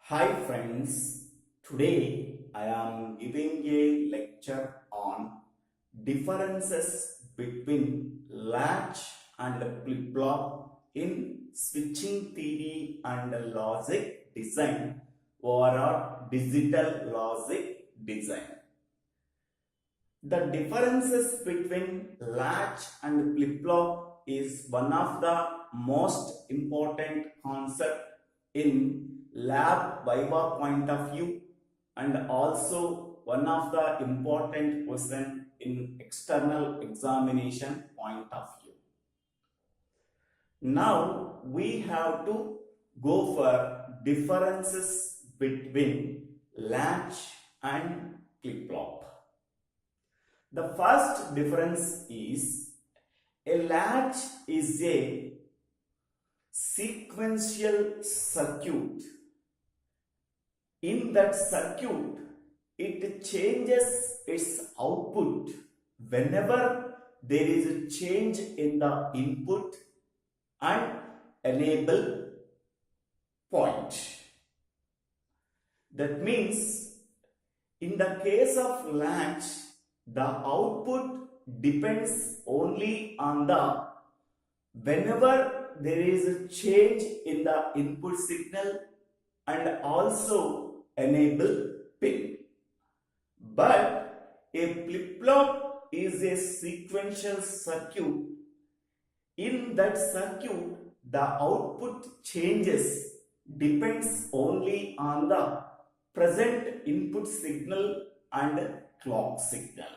Hi friends, today I am giving a lecture on differences between latch and flip-flop in switching theory and logic design or digital logic design. The differences between latch and flip-flop is one of the most important concepts in lab viva point of view and also one of the important question in external examination point of view. Now we have to go for differences between latch and flip-flop. The first difference is a latch is a sequential circuit. In that circuit, it changes its output whenever there is a change in the input and enable point. That means in the case of latch, the output depends only on the whenever there is a change in the input signal and also enable pin. But a flip-flop is a sequential circuit. In that circuit, the output changes depends only on the present input signal and clock signal.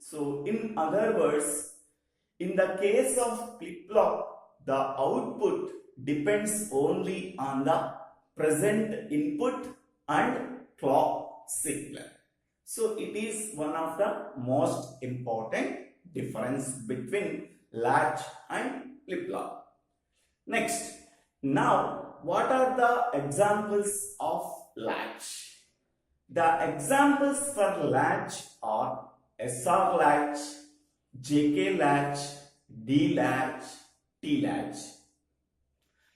So in other words, in the case of flip-flop, the output depends only on the present input and clock signal. So it is one of the most important difference between latch and flip-flop. Next, now what are the examples of latch? The examples for latch are SR latch, JK latch, D latch, T latch.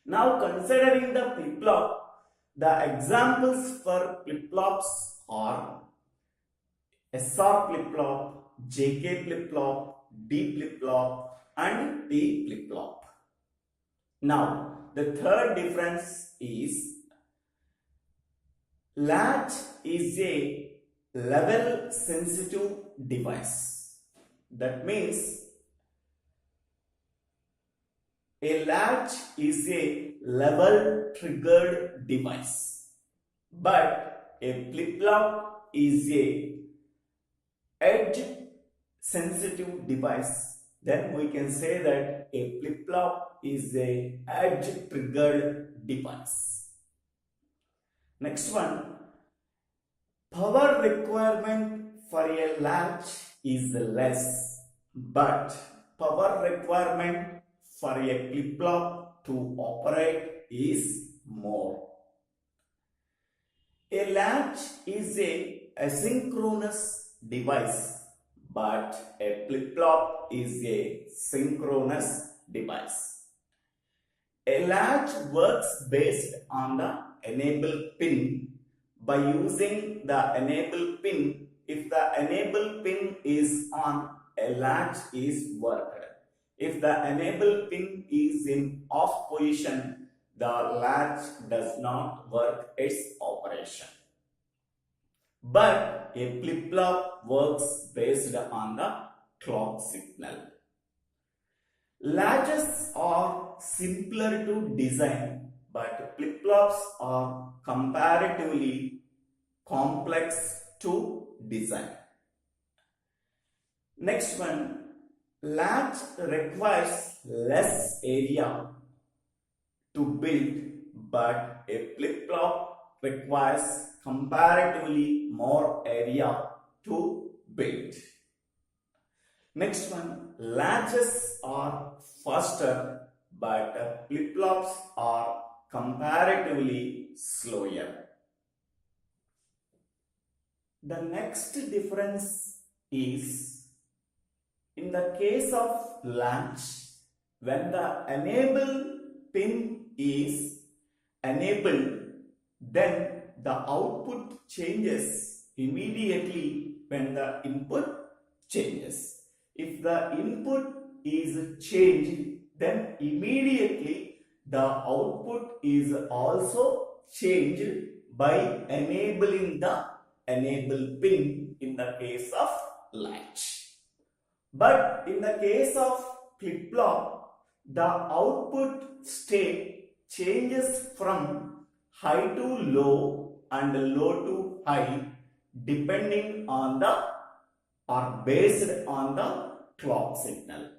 Now considering the flip-flop, the examples for flip-flops are SR flip-flop, JK flip-flop, D flip-flop and T flip-flop. Now the third difference is latch is a level sensitive device. That means a latch is a level triggered device, but a flip-flop is a edge sensitive device. Then we can say that a flip-flop is a edge triggered device. Next one, power requirement for a latch is less, but power requirement for a flip-flop to operate is more. A latch is a asynchronous device, but a flip-flop is a synchronous device. A latch works based on the enable pin. By using the enable pin, if the enable pin is on, a latch is worked. If the enable pin is in off position, the latch does not work its operation. But a flip-flop works based on the clock signal. Latches are simpler to design, but flip-flops are comparatively complex to design. Next one, latch requires less area to build, but a flip-flop requires comparatively more area to build. Next one, latches are faster, but flip-flops are comparatively slower. The next difference is in the case of latch, when the enable pin is enabled, then the output changes immediately when the input changes. If the input is changed, then immediately the output is also changed by enabling the enable pin in the case of latch. But in the case of flip-flop, the output state changes from high to low and low to high depending on the or based on the clock signal.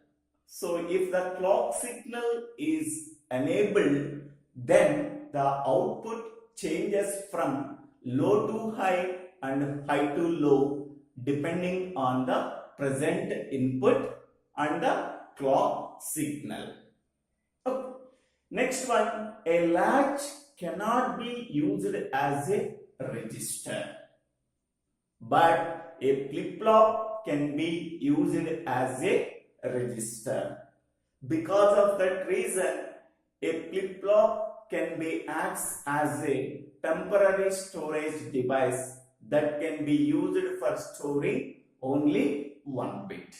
So if the clock signal is enabled, then the output changes from low to high and high to low depending on the present input and the clock signal. Okay. Next one, a latch cannot be used as a register, but a flip-flop can be used as a register. Because of that reason, a flip-flop can be acts as a temporary storage device that can be used for storing only one bit.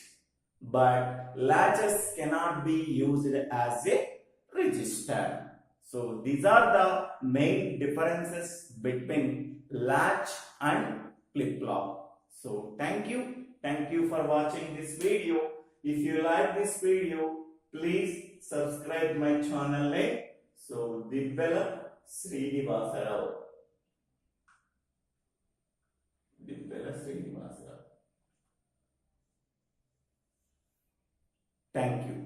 But latches cannot be used as a register. So these are the main differences between latch and flip-flop. So thank you for watching this video. If you like this video, please subscribe my channel name. So DIVVELA SRINIVASA. DIVVELA SRINIVASA. Thank you.